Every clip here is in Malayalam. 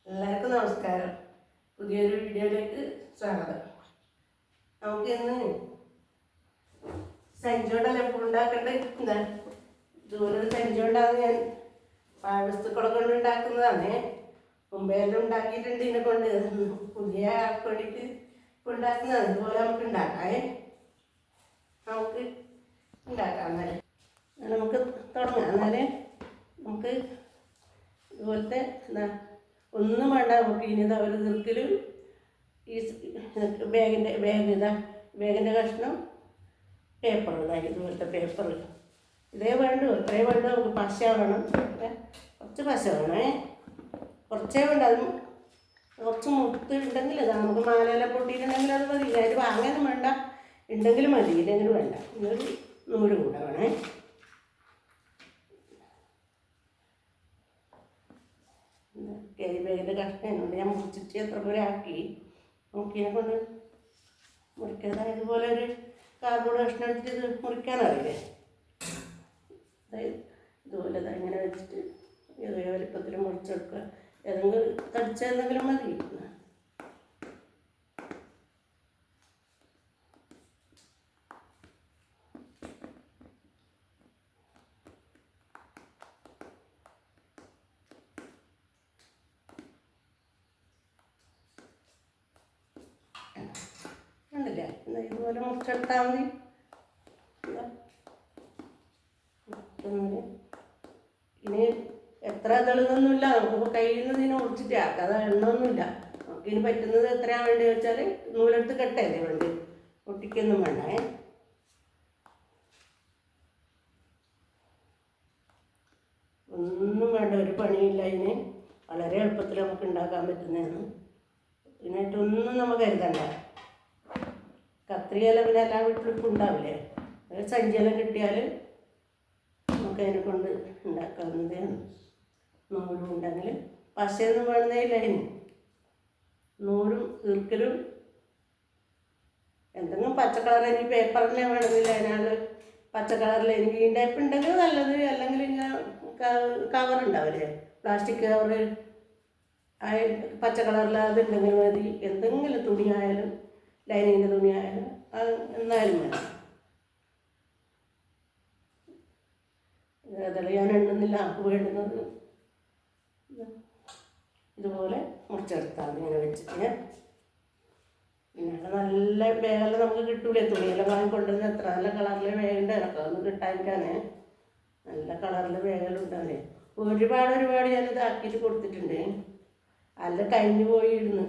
എല്ലാവർക്കും നമസ്കാരം. പുതിയൊരു വീഡിയോയിലേക്ക് സ്വാഗതം. നമുക്ക് ഇന്ന് സഞ്ചോണ്ടല്ല എപ്പോഴും ഉണ്ടാക്കേണ്ടത്. എന്താ ഇതുപോലൊരു സഞ്ചോണ്ടാണ് ഞാൻ പാഴ്വസ്തുക്കളെ കൊണ്ട് ഉണ്ടാക്കുന്നതാണ്. മുമ്പേലും ഉണ്ടാക്കിയിട്ടുണ്ട്. ഇതിനെ കൊണ്ട് പുതിയ ആൾക്ക് വേണ്ടിയിട്ട് ഇപ്പോൾ ഉണ്ടാക്കുന്നതാണ്. ഇതുപോലെ നമുക്ക് ഉണ്ടാക്കാം. നമുക്ക് ഉണ്ടാക്കാം. എന്നാലേ നമുക്ക് തുടങ്ങാം. എന്നാലേ നമുക്ക് ഇതുപോലത്തെ എന്താ ഒന്നും വേണ്ട. നമുക്ക് ഇനി ഇതാ ഒരു ദീർഘിലും ഈ ബാഗിൻ്റെ കഷ്ണം പേപ്പർ ഇതായി ഇതുപോലത്തെ പേപ്പർ ഇതേ വേണ്ടു. ഇത്രയും വേണ്ട. നമുക്ക് പശ വേണം. കുറച്ച് പശ വേണേ. കുറച്ചേ വേണ്ട. അത് കുറച്ച് മുത്ത് ഉണ്ടെങ്കിൽ ഇതാ നമുക്ക് മാലയെല്ലാം പൊട്ടിയിട്ടുണ്ടെങ്കിൽ അത് മതി. അതിന് വാങ്ങാനും വേണ്ട. ഉണ്ടെങ്കിലും മതി. ഇല്ലെങ്കിലും വേണ്ട. ഇതൊരു നൂല് കൂടെ വേണേ. ക്യാരി ബാഗിൻ്റെ കഷ്ണം കൊണ്ട് ഞാൻ മുറിച്ചിട്ട് എത്ര പോലെ ആക്കി നോക്കിയതിനെ കൊണ്ട് മുറിക്കാതെ ഇതുപോലെ ഒരു കാർഡ്ബോർഡ് കഷ്ണം എടുത്തിട്ട് ഇത് മുറിക്കാനറിയില്ലേ. ഇതുപോലെ ഇങ്ങനെ വെച്ചിട്ട് ഏതോ വലിപ്പത്തിൽ മുറിച്ചെടുക്കുക. ഏതെങ്കിലും തടിച്ച എന്തെങ്കിലും മതി. ഉണ്ടല്ലേ. ഇതുപോലെ മുറിച്ചെടുത്താൽ മതി. ഇനി എത്ര ഇതളൊന്നുമില്ല. നമുക്കിപ്പോൾ കയ്യിൽ നിന്ന് ഇതിനെ മുറിച്ചിട്ട് ആക്കാം. അത് എണ്ണമൊന്നുമില്ല. നമുക്കിനി പറ്റുന്നത് എത്രയാണ് വേണ്ടി വെച്ചാൽ നൂലെടുത്ത് കെട്ടല്ലേ വേണ്ടി. ഒട്ടിക്കൊന്നും വേണ്ട. ഒന്നും വേണ്ട. ഒരു പണിയില്ല. ഇതിന് വളരെ എളുപ്പത്തിൽ നമുക്ക് ഉണ്ടാക്കാൻ പറ്റുന്നതാണ്. ഇതിനായിട്ടൊന്നും നമുക്ക് കരുതണ്ട. കത്രികയെല്ലാം പിന്നെ എല്ലാ വീട്ടിലും ഉണ്ടാവില്ലേ. സഞ്ചിയെല്ലാം കിട്ടിയാൽ നമുക്ക് അതിനെ കൊണ്ട് ഉണ്ടാക്കാവുന്നതാണ്. നൂലും ഉണ്ടെങ്കിൽ പശയൊന്നും വേണമെന്നേ ഇല്ല. അതിന് നൂലും ഈർക്കലും എന്തെങ്കിലും പച്ച കളർ എനിക്ക് പേപ്പറിനെ വേണമെന്നില്ല. അതിനാൾ പച്ച കളറിൽ എനിക്ക് ഈ ടൈപ്പ് ഉണ്ടെങ്കിൽ നല്ലത്. അല്ലെങ്കിൽ ഇങ്ങനെ കവറുണ്ടാവില്ലേ, പ്ലാസ്റ്റിക് കവറ്, പച്ച കളറിൽ അതുണ്ടെങ്കിൽ മതി. എന്തെങ്കിലും തുണിയായാലും ലൈനിങ്ങിൻ്റെ തുണിയായാലും അത് എന്നാലും വേണം. ഞാൻ എണ്ണുന്നില്ല. നമുക്ക് വേണ്ടുന്നത് ഇതുപോലെ മുറിച്ചെടുത്താൽ ഇങ്ങനെ വെച്ചിട്ട് പിന്നെ നല്ല ബാഗെല്ലാം നമുക്ക് കിട്ടൂലേ. തുണിയെല്ലാം വാങ്ങിക്കൊണ്ടുവന്ന് എത്ര നല്ല കളറിൽ ബാഗുണ്ട്. ഇറക്കാമെന്ന് കിട്ടാനിക്കാണ്. നല്ല കളറിൽ ബാഗെല്ലാം ഉണ്ടാവില്ലേ. ഒരുപാട് ഞാൻ ഇതാക്കിയിട്ട് കൊടുത്തിട്ടുണ്ട്. അല്ല കഴിഞ്ഞു പോയിരുന്നു.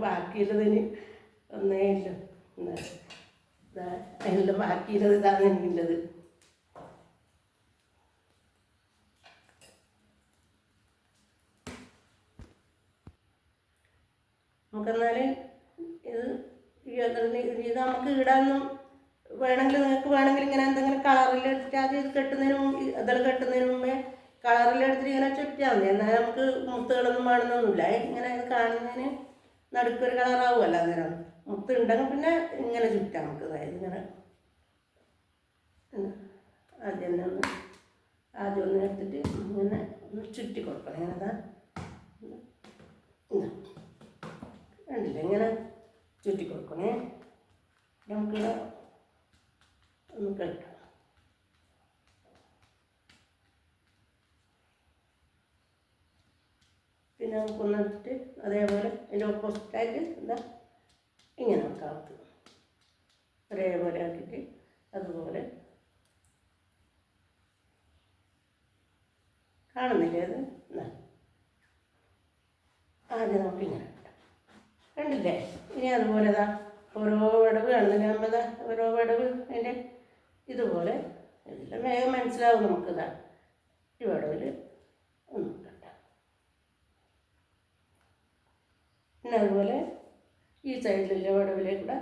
ബാക്കിയുള്ളതിന് ഒന്നേ ഇല്ല. അതിനെല്ലാം ബാക്കിയുള്ളത് ഇതാണ് എനിക്കുള്ളത്. നമുക്കെന്നാൽ ഇത് നമുക്ക് ഇടാനൊന്നും വേണമെങ്കിൽ നിങ്ങൾക്ക് വേണമെങ്കിൽ ഇങ്ങനെ എന്തെങ്കിലും കളറിലെടുത്തിട്ട് ആദ്യം ഇത് കെട്ടുന്നതിന് മുമ്പ് അതെല്ലാം കെട്ടുന്നതിന് മുമ്പേ കളറിലെടുത്തിട്ട് ഇങ്ങനെ ചുറ്റിയാൽ മതി. എന്നാൽ നമുക്ക് മുത്തുകളൊന്നും വേണമെന്നൊന്നുമില്ല. ഇങ്ങനെ കാണുന്നതിന് നടുക്കൊരു കളറാവുമല്ലോ. അന്നേരം മുത്ത് ഉണ്ടെങ്കിൽ പിന്നെ ഇങ്ങനെ ചുറ്റാം നമുക്ക്. അതായത് ഇങ്ങനെ ആദ്യം ഒന്ന് എടുത്തിട്ട് ഇങ്ങനെ ഒന്ന് ചുറ്റി കൊടുക്കണം. ഇങ്ങനെ കണ്ടില്ല, ഇങ്ങനെ ചുറ്റി കൊടുക്കണേ. നമുക്കിവിടെ ഒന്ന് കെട്ടാം. പിന്നെ നമുക്കൊന്ന് എടുത്തിട്ട് അതേപോലെ അതിൻ്റെ ഓപ്പോസിറ്റായിട്ട് ഇങ്ങനെ വെക്കാം. ഒരേപോലെ ആക്കിയിട്ട് അതുപോലെ കാണുന്നില്ലേ. അത് ആദ്യം നമുക്ക് ഇങ്ങനെ കണ്ടില്ലേ. ഇനി അതുപോലെ ഓരോ വിടവ് കാണുന്നില്ല. നമ്മൾ ഓരോ വിടവ് അതിൻ്റെ ഇതുപോലെ എല്ലാം വേഗം മനസ്സിലാവും നമുക്കിതാ. ഈ വിടവിൽ ഒന്ന് കെട്ടാം. പിന്നെ അതുപോലെ ഈ സൈഡിലുള്ള വിടവിലേക്കൂടെ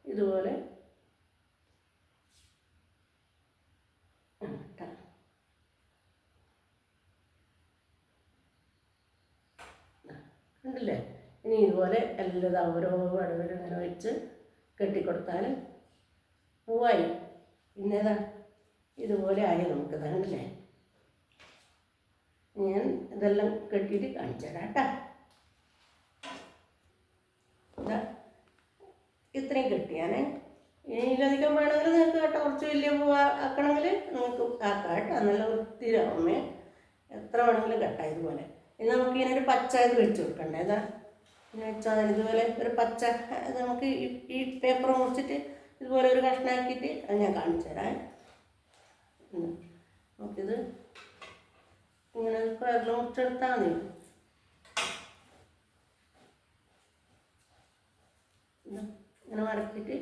ഇതുപോലെ കണ്ടില്ലേ. ഇനി ഇതുപോലെ എല്ലാം ഓരോ വിടവിലും ഇങ്ങനെ വെച്ച് കെട്ടിക്കൊടുത്താൽ പൂവായി. പിന്നെ ഇതുപോലെ ആയി നമുക്ക്. കണ്ടില്ലേ. ഞാൻ ഇതെല്ലാം കെട്ടിയിട്ട് കാണിച്ചു തരാം കേട്ടോ. ഇതാ ഇത്രയും കെട്ടിയാണേ. ഇനി ഇതിലധികം വേണമെങ്കിൽ നിങ്ങൾക്ക് കേട്ടോ കുറച്ച് വലിയ പൂവ് ആക്കണമെങ്കിൽ നിങ്ങൾക്ക് ആക്കാം കേട്ടോ. നല്ല വൃത്തിയിലാവുമേ. എത്ര വേണമെങ്കിലും കെട്ടാം ഇതുപോലെ. ഇനി നമുക്ക് ഇതിനൊരു പച്ച ഇത് വെച്ച് കൊടുക്കണ്ടേ. ഇതാ പിന്നെ വെച്ചാൽ ഇതുപോലെ ഒരു പച്ച ഇത് നമുക്ക് ഈ പേപ്പർ മുറിച്ചിട്ട് ഇതുപോലെ ഒരു കഷ്ണമാക്കിയിട്ട് അത് ഞാൻ കാണിച്ചു തരാം. നമുക്കിത് ഇങ്ങനെ സ്ക്വയറിൽ മുറിച്ചെടുത്താൽ മതി. ഇങ്ങനെ മടക്കിയിട്ട്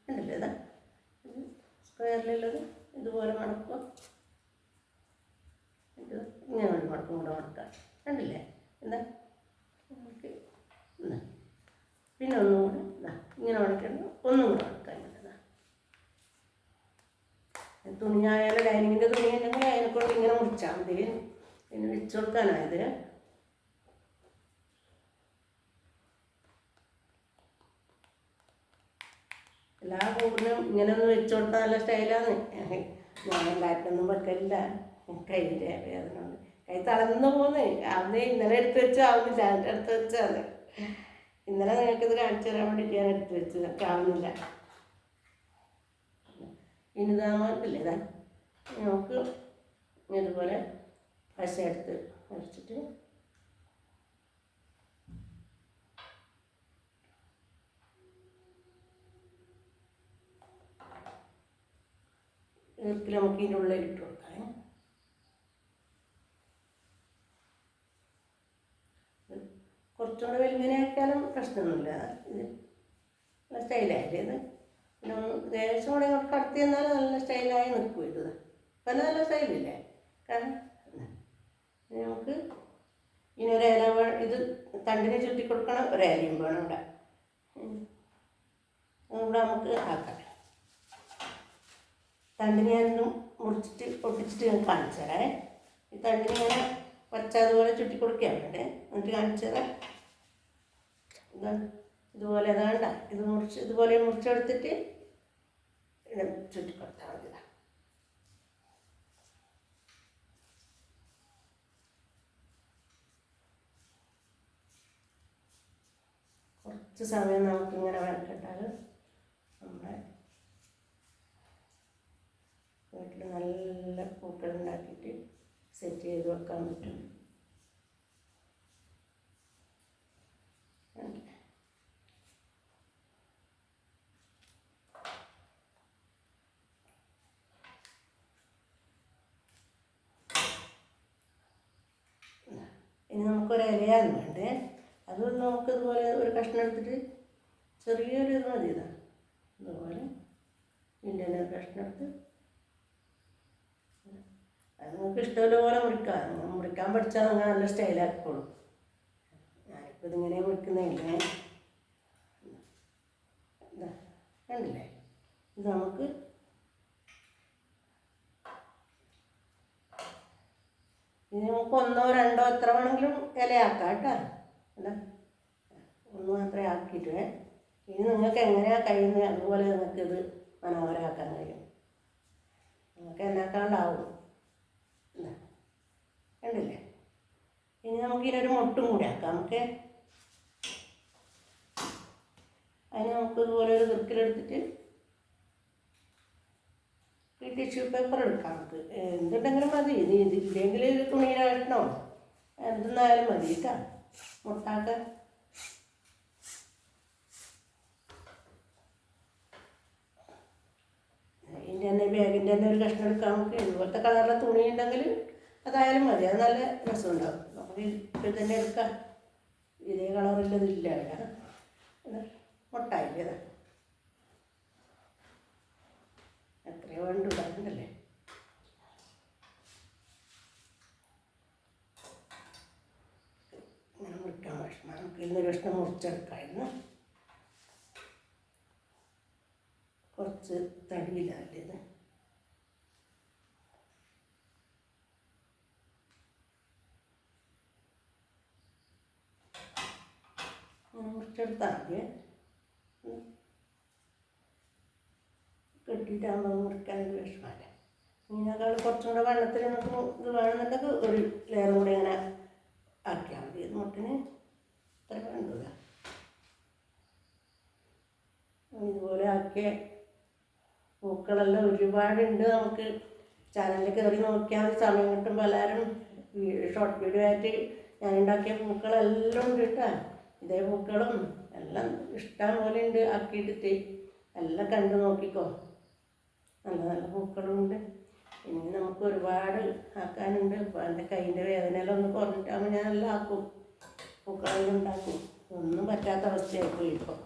ഉണ്ടല്ലേ ഇതാ സ്ക്വയറിലുള്ളത് ഇതുപോലെ മടക്കുക. ഇത് ഇങ്ങനെ വേണ്ടി മടക്കും കൂടെ മടക്കാം. കണ്ടില്ലേ എന്താ നമുക്ക് പിന്നെ ഒന്നും കൂടെ ഇതാ ഇങ്ങനെ മടക്കണം. ഒന്നും കൂടെ മടക്കാൻ പറ്റുന്നതാ. തുണിയായാലും ഡൈനിങ്ങിൻ്റെ തുണി ഉണ്ടെങ്കിൽ അതിനെക്കൊണ്ട് ഇങ്ങനെ മുറിച്ചാൽ മതി. പിന്നെ വെച്ച് കൊടുക്കാനായത് എല്ലാ കൂടിനും ഇങ്ങനെ ഒന്ന് വെച്ച് കൊടുത്താൽ നല്ല സ്റ്റൈലാണ്. ഞാൻ ഉണ്ടായിട്ടൊന്നും വെക്കലില്ല. കയ്യിൻ്റെ വേദന ഉണ്ട്. കൈ തളർന്നു പോകുന്നേ. അന്ന് ഇന്നലെ എടുത്ത് വെച്ച് ആവുന്നില്ല. അതിൻ്റെ അടുത്ത് വെച്ചാണ് ഇന്നലെ നിങ്ങൾക്കിത് കാണിച്ചു തരാൻ വേണ്ടിയിട്ട് ഞാൻ എടുത്ത് വെച്ച് ആവുന്നില്ല. ഇനിതാമല്ലേ ഇതാ നമുക്ക് ഇതുപോലെ പശ എടുത്ത് വരച്ചിട്ട് ഇതിൽ നമുക്ക് ഇതിൻ്റെ ഉള്ളിൽ ഇട്ട് കൊടുക്കാം. കുറച്ചുകൂടെ വലിങ്ങനെ ആക്കിയാലും പ്രശ്നമൊന്നുമില്ല. ഇത് നല്ല സ്റ്റൈലായില്ലേ ഇത്. പിന്നെ ദേശം കൂടെ ഇങ്ങോട്ട് കടത്തി തന്നാൽ നല്ല സ്റ്റൈലായി നിൽക്കും. ഇത് ഇപ്പം നല്ല സ്റ്റൈലില്ലേ. കാരണം നമുക്ക് ഇനി ഒരു ഇല ഇത് തണ്ടിനെ ചുറ്റി കൊടുക്കണം. ഒരു ഇലയും വേണം ഇവിടെ. ഇവിടെ നമുക്ക് ആക്കാം. തണ്ടിനെ ഞാനൊന്നും മുറിച്ചിട്ട് പൊട്ടിച്ചിട്ട് ഞാൻ കാണിച്ചു തരാം. ഈ തണ്ടിനെ ഇങ്ങനെ പച്ച അതുപോലെ ചുറ്റി കൊടുക്കാൻ വേണ്ടേ. എന്നിട്ട് കാണിച്ചു തരാം. ഇതുപോലെ അതാണ്ട ഇത് മുറിച്ച് ഇതുപോലെ മുറിച്ചെടുത്തിട്ട് ചുറ്റി കൊടുത്താൽ മതി. കുറച്ച് സമയം നമുക്കിങ്ങനെ വരക്കിട്ടാൽ നമ്മുടെ വീട്ടിൽ നല്ല പൂക്കൾ ഉണ്ടാക്കിയിട്ട് സെറ്റ് ചെയ്ത് വെക്കാൻ പറ്റും. ഇനി നമുക്കൊരു ഇലയാണ് വേണ്ടേ. അത് നമുക്കിതുപോലെ ഒരു കഷ്ണം എടുത്തിട്ട് ചെറിയൊരു ഇത് മതി. ഇതാ ഇതുപോലെ ഇതിൻ്റെ ഒരു കഷ്ണം എടുത്ത് അത് നിങ്ങൾക്ക് ഇഷ്ടമുള്ള പോലെ മുറിക്കാം. മുറിക്കാൻ പഠിച്ചാൽ നിങ്ങൾ നല്ല സ്റ്റൈലാക്കിക്കോളും. ഞാനിപ്പോൾ ഇതിങ്ങനെ മുറിക്കുന്നില്ലേ. ഇതാ കണ്ടില്ലേ. ഇത് നമുക്ക് ഇനി നമുക്ക് ഒന്നോ രണ്ടോ എത്ര വേണമെങ്കിലും ഇലയാക്കാം കേട്ടോ. അല്ല ഒന്ന് മാത്രമേ ആക്കിയിട്ട് ഇനി നിങ്ങൾക്ക് എങ്ങനെയാണ് കഴിയുന്നത് അതുപോലെ നിങ്ങൾക്കിത് മനോഹരമാക്കാൻ കഴിയും. നിങ്ങൾക്ക് എന്നാക്കാണ്ടാവും. എന്താ കണ്ടില്ലേ. ഇനി നമുക്കിതിനൊരു മുട്ടും കൂടി ആക്കാം. നമുക്ക് അതിന് നമുക്ക് ഇതുപോലെ ഒരു കുറുക്കിലെടുത്തിട്ട് ഈ ടിഷ്യൂ പേപ്പർ എടുക്കാം. നമുക്ക് എന്തുണ്ടെങ്കിലും മതി. ഇതില്ലെങ്കിൽ തുണിയിലെ കെട്ടണോ എന്തെന്നായാലും മതി കേട്ടോ. മുട്ടാക്കാൻ ഇതിൻ്റെ തന്നെ ബാഗിൻ്റെ തന്നെ ഒരു കഷ്ണം എടുക്കാം. നമുക്ക് ഇതുപോലത്തെ കളറിലെ തുണി ഉണ്ടെങ്കിൽ അതായാലും മതി. അത് നല്ല രസമുണ്ടാവും. നമുക്ക് ഇത് തന്നെ എടുക്കാം. ഇതേ കളറില്ലതില്ല ഇവിടെ. മുട്ടായില്ലേ. എത്രയോ വേണ്ട ഉണ്ടാകുന്നല്ലേ. ഇങ്ങനെ മുറിക്കാൻ വിഷമം. നമുക്ക് ഇന്നൊരു കഷ്ണം മുറിച്ചെടുക്കാമായിരുന്നു. കുറച്ച് തടിയിലല്ലേ ഇത്. മുറിച്ചെടുത്താൽ മതി. കെട്ടിയിട്ടാകുമ്പോൾ മുറിക്കാനൊരു വിഷമമല്ലേ. ഇതിനേക്കാൾ കുറച്ചും കൂടെ വെള്ളത്തിൽ നമുക്ക് ഇത് വേണമെന്നുണ്ടെങ്കിൽ ഒരു ലെയറും കൂടി ഇങ്ങനെ ആക്കിയാൽ മതി. ഇത് മുട്ടിന് ഇത്ര വേണ്ടത്. ഇതുപോലെ ആക്കിയ പൂക്കളെല്ലാം ഒരുപാടുണ്ട്. നമുക്ക് ചാനലിൽ കയറി നോക്കിയാൽ സമയം കിട്ടുമ്പോൾ എല്ലാവരും ഷോർട്ട് വീഡിയോ ആയിട്ട് ഞാൻ ഉണ്ടാക്കിയ പൂക്കളെല്ലാം ഉണ്ട് കേട്ടോ. ഇതേ പൂക്കളും എല്ലാം ഇഷ്ടം പോലെ ഉണ്ട് ആക്കിയിട്ടിട്ട് എല്ലാം കണ്ടു നോക്കിക്കോ. നല്ല നല്ല പൂക്കളുണ്ട്. ഇനി നമുക്ക് ഒരുപാട് ആക്കാനുണ്ട്. ഇപ്പോൾ എൻ്റെ കൈയിൻ്റെ വേദനയെല്ലാം ഒന്ന് കുറഞ്ഞിട്ടാകുമ്പോൾ ഞാനെല്ലാം ആക്കും, പൂക്കളെല്ലാം ഉണ്ടാക്കും. ഒന്നും പറ്റാത്ത അവസ്ഥയായിപ്പോയി ഇപ്പോൾ.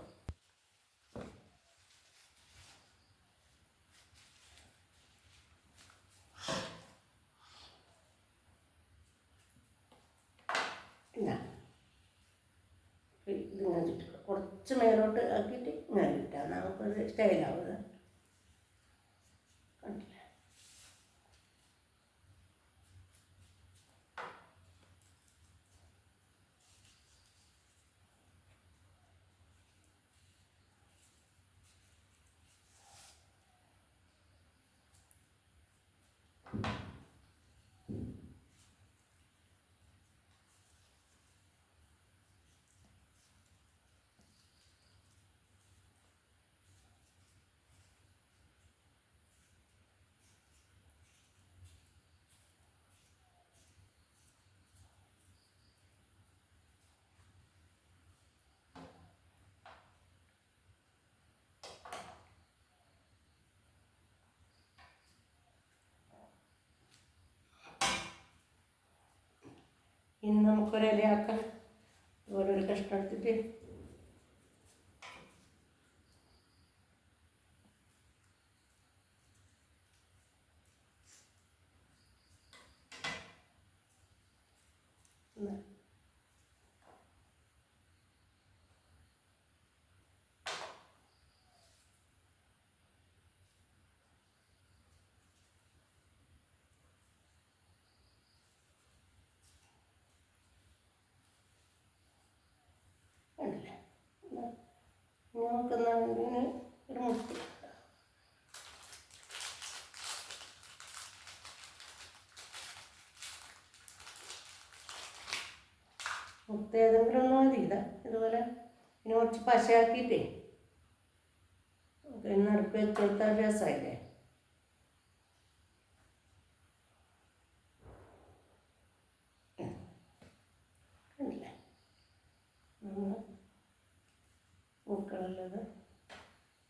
ഇതിങ്ങനെ ചുറ്റുക, കുറച്ച് മേലോട്ട് ആക്കിയിട്ട് ഇങ്ങനെ ചുറ്റാം. നമുക്കൊരു സ്റ്റൈലാവുക. കണ്ടില്ലേ? ഇനി നമുക്കൊരു ഇലയാക്കാം. അതുപോലെ ഒരു കഷ്ണം എടുത്തിട്ട് കണ്ടില്ലേ? നമുക്കെന്നാ ഇതിന് ഒരു മുട്ട് ഏതെങ്കിലും ഒന്നും മതി. ഇതുപോലെ ഇനി കുറച്ച് പശയാക്കിയിട്ടേ നമുക്ക് നടുക്ക് വെച്ച് കൊടുത്താൽ രസമായില്ലേ? കണ്ടില്ലേ? പൂക്കളുള്ളത്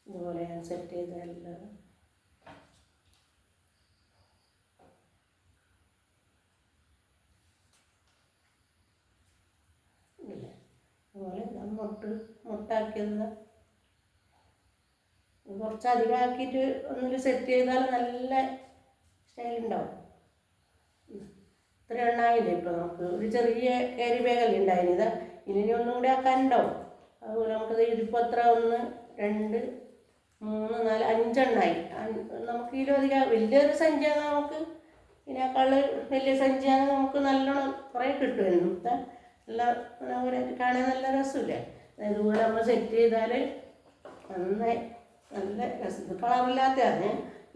ഇതുപോലെ ഞാൻ സെറ്റ് ചെയ്തല്ലത്. ഇല്ലേ? അതുപോലെ മുട്ടാക്കിയത് കുറച്ചധികം ആക്കിയിട്ട് ഒന്നിൽ സെറ്റ് ചെയ്താൽ നല്ല സ്റ്റൈലുണ്ടാവും. ഇത്ര എണ്ണായില്ലേ ഇപ്പോൾ നമുക്ക് ഒരു ചെറിയ കാരി ബാഗല്ലേ ഉണ്ടായിരുന്നത്. ഇനി ഒന്നും കൂടി ആക്കാനുണ്ടാവും. അതുപോലെ നമുക്കത് ഇതിപ്പോൾ എത്ര 1 2 3 4 5 എണ്ണായി. നമുക്ക് ഇതിലധികം വലിയൊരു സഞ്ചിയാണ്. നമുക്ക് ഇതിനേക്കാൾ വലിയ സഞ്ചിയാണ്. നമുക്ക് നല്ലോണം കുറേ കിട്ടുമായിരുന്നു. എല്ലാം കാണാൻ നല്ല രസമില്ലേ? ഇതുപോലെ നമ്മൾ സെറ്റ് ചെയ്താൽ നന്നായി നല്ല രസം. ഇത് കളറില്ലാത്തതാണ്,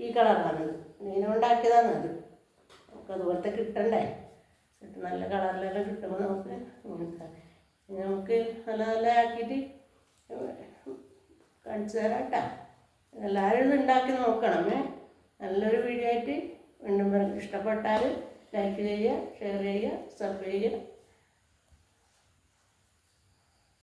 ഈ കളറാണത്. ഇങ്ങനെ ഉണ്ടാക്കിയതാണ് അത്. നമുക്ക് അതുപോലത്തെ കിട്ടണ്ടേ? നല്ല കളറിലെല്ലാം കിട്ടുമ്പോൾ നമുക്ക് നമുക്ക് നല്ല നല്ല ആക്കിയിട്ട് കാണിച്ചു തരാം കേട്ടോ. എല്ലാവരും ഇത് ഉണ്ടാക്കി നോക്കണമേ. നല്ലൊരു വീഡിയോ ആയിട്ട് വീണ്ടും ഇഷ്ടപ്പെട്ടാൽ ലൈക്ക് ചെയ്യുക, ഷെയർ ചെയ്യുക, സബ്സ്ക്രൈബ് ചെയ്യുക.